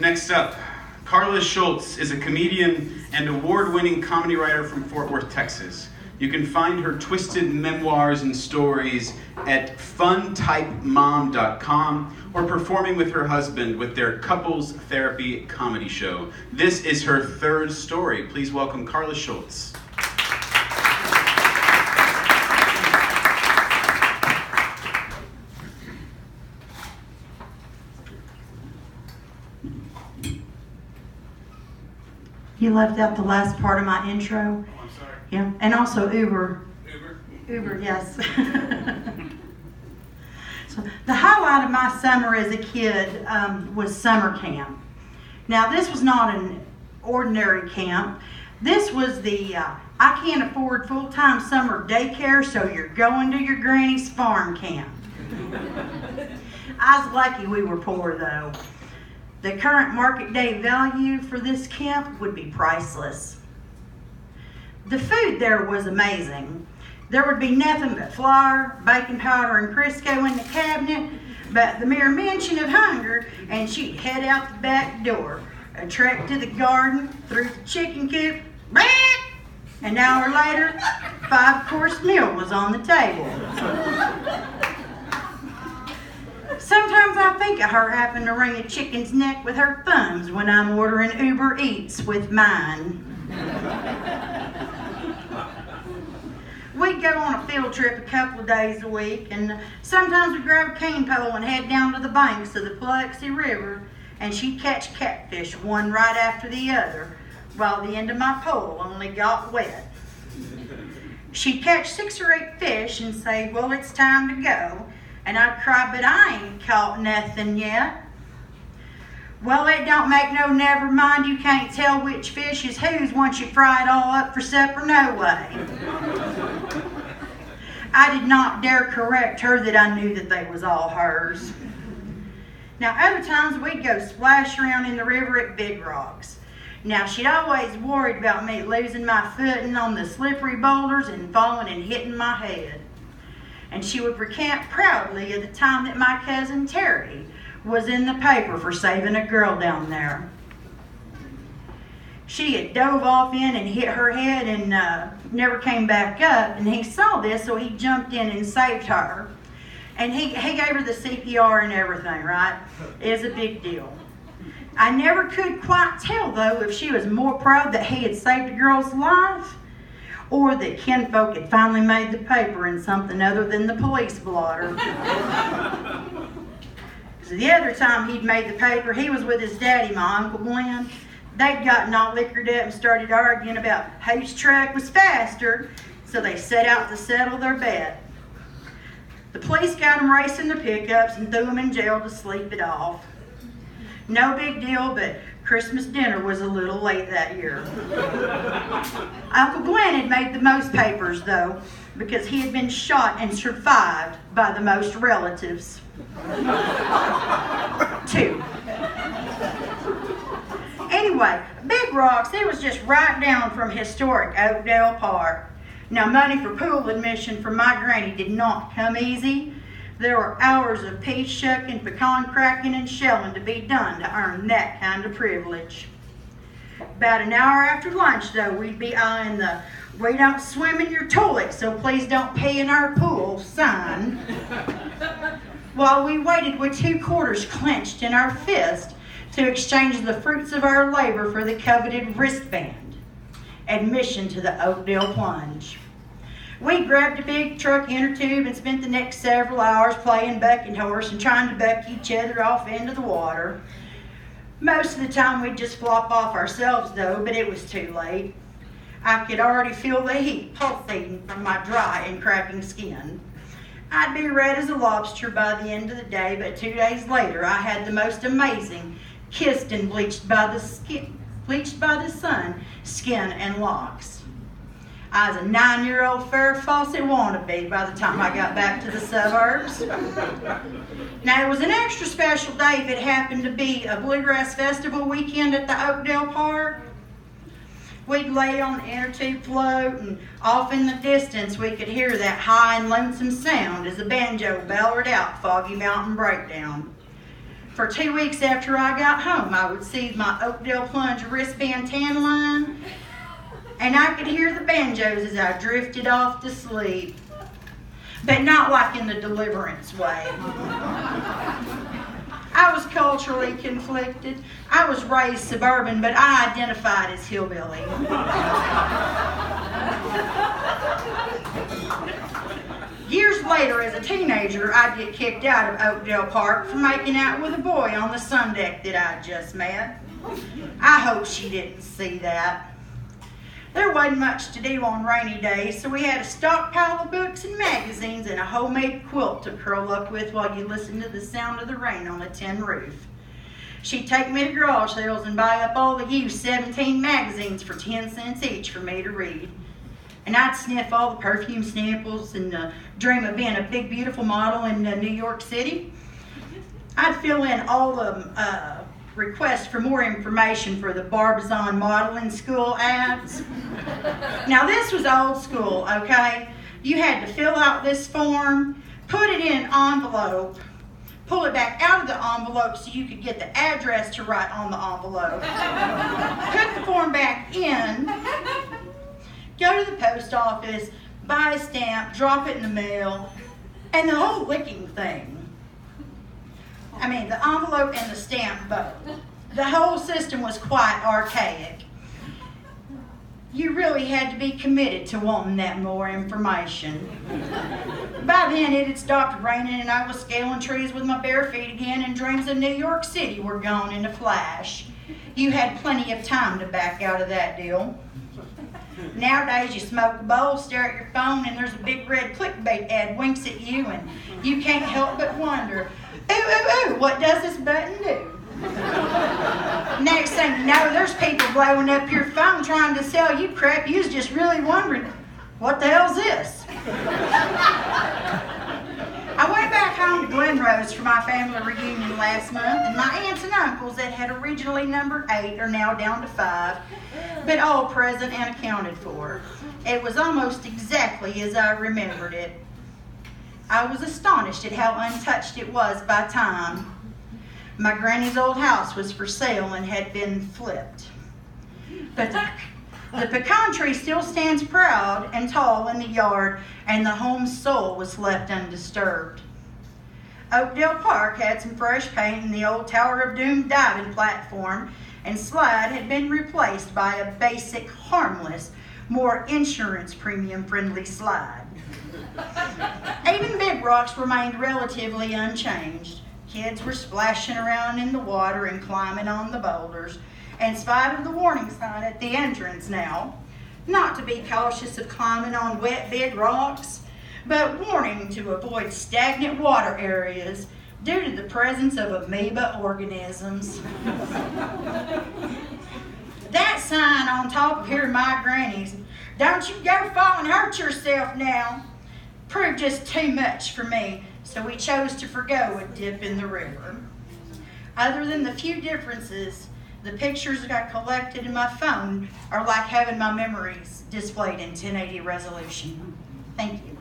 Next up, Karla Schultz is a comedian and award-winning comedy writer from Fort Worth, Texas. You can find her twisted memoirs and stories at funtypemom.com or performing with her husband with their couples therapy comedy show. This is her third story. Please welcome Karla Schultz. You left out the last part of my intro. Oh, I'm sorry. Yeah, and also Uber. Uber, yes. So the highlight of my summer as a kid was summer camp. Now this was not an ordinary camp. This was the I can't afford full-time summer daycare, so you're going to your granny's farm camp. I was lucky we were poor though. The current market day value for this camp would be priceless. The food there was amazing. There would be nothing but flour, baking powder, and Crisco in the cabinet, but the mere mention of hunger, and she'd head out the back door, a trek to the garden, through the chicken coop, an hour later, 5-course meal was on the table. Sometimes I think of her having to wring a chicken's neck with her thumbs when I'm ordering Uber Eats with mine. We'd go on a field trip a couple of days a week, and sometimes we'd grab a cane pole and head down to the banks of the Biloxi River, and she'd catch catfish one right after the other, while the end of my pole only got wet. She'd catch 6 or 8 fish and say, "Well, it's time to go." And I'd cry, "But I ain't caught nothing yet." "Well, it don't make no never mind. You can't tell which fish is whose once you fry it all up for supper, no way." I did not dare correct her that I knew that they was all hers. Now, other times we'd go splash around in the river at Big Rocks. Now, she'd always worried about me losing my footing on the slippery boulders and falling and hitting my head. And she would recant proudly of the time that my cousin Terry was in the paper for saving a girl down there. She had dove off in and hit her head and never came back up, and he saw this, so he jumped in and saved her. And he gave her the CPR and everything, right? It was a big deal. I never could quite tell, though, if she was more proud that he had saved a girl's life, or that kinfolk had finally made the paper in something other than the police blotter. So the other time he'd made the paper, he was with his daddy, my Uncle Glen. They'd gotten all liquored up and started arguing about whose truck was faster, so they set out to settle their bet. The police got them racing the pickups and threw them in jail to sleep it off. No big deal, but Christmas dinner was a little late that year. Uncle Glen had made the most papers, though, because he had been shot and survived by the most relatives. 2. Anyway, Big Rocks, it was just right down from historic Oakdale Park. Now, money for pool admission from my granny did not come easy. There were hours of peach shucking, pecan cracking, and shelling to be done to earn that kind of privilege. About an hour after lunch, though, we'd be eyeing the "We don't swim in your toilet, so please don't pee in our pool" sign, while we waited with 2 quarters clenched in our fist to exchange the fruits of our labor for the coveted wristband, admission to the Oakdale Plunge. We grabbed a big truck inner tube and spent the next several hours playing bucking horse and trying to buck each other off into the water. Most of the time we'd just flop off ourselves, though, but it was too late. I could already feel the heat pulsating from my dry and cracking skin. I'd be red as a lobster by the end of the day, but 2 days later I had the most amazing kissed and bleached by the sun, skin and locks. I was a 9-year-old Farrah Fawcett wannabe by the time I got back to the suburbs. Now, it was an extra special day if it happened to be a Bluegrass Festival weekend at the Oakdale Park. We'd lay on the inner tube float, and off in the distance we could hear that high and lonesome sound as the banjo bellered out Foggy Mountain Breakdown. For 2 weeks after I got home, I would see my Oakdale Plunge wristband tan line, and I could hear the banjos as I drifted off to sleep. But not like in the Deliverance way. I was culturally conflicted. I was raised suburban, but I identified as hillbilly. Years later, as a teenager, I'd get kicked out of Oakdale Park for making out with a boy on the sun deck that I'd just met. I hope she didn't see that. There wasn't much to do on rainy days, so we had a stockpile of books and magazines and a homemade quilt to curl up with while you listened to the sound of the rain on a tin roof. She'd take me to garage sales and buy up all the used 17 magazines for 10 cents each for me to read. And I'd sniff all the perfume samples and dream of being a big, beautiful model in New York City. I'd fill in all the requests for more information for the Barbizon modeling school ads. Now this was old school, okay? You had to fill out this form, put it in an envelope, pull it back out of the envelope so you could get the address to write on the envelope, put the form back in, go to the post office, buy a stamp, drop it in the mail, and the whole licking thing. I mean, the envelope and the stamp both. The whole system was quite archaic. You really had to be committed to wanting that more information. By then, it had stopped raining and I was scaling trees with my bare feet again, and dreams of New York City were gone in a flash. You had plenty of time to back out of that deal. Nowadays, you smoke a bowl, stare at your phone, and there's a big red clickbait ad winks at you, and you can't help but wonder, ooh, ooh, ooh, what does this button do? Next thing you know, there's people blowing up your phone trying to sell you crap. You was just really wondering, what the hell's this? I went back home to Glen Rose for my family reunion last month, and my aunts and uncles that had originally numbered 8 are now down to 5, but all present and accounted for. It was almost exactly as I remembered it. I was astonished at how untouched it was by time. My granny's old house was for sale and had been flipped. But the pecan tree still stands proud and tall in the yard, and the home's soul was left undisturbed. Oakdale Park had some fresh paint, and the old Tower of Doom diving platform and slide had been replaced by a basic, harmless, more insurance premium friendly slide. Even big rocks remained relatively unchanged. Kids were splashing around in the water and climbing on the boulders, in spite of the warning sign at the entrance now, not to be cautious of climbing on wet big rocks, but warning to avoid stagnant water areas due to the presence of amoeba organisms. That sign on top of here, my granny's, "Don't you go fall and hurt yourself now," proved just too much for me, so we chose to forgo a dip in the river. Other than the few differences, the pictures that I collected in my phone are like having my memories displayed in 1080 resolution. Thank you.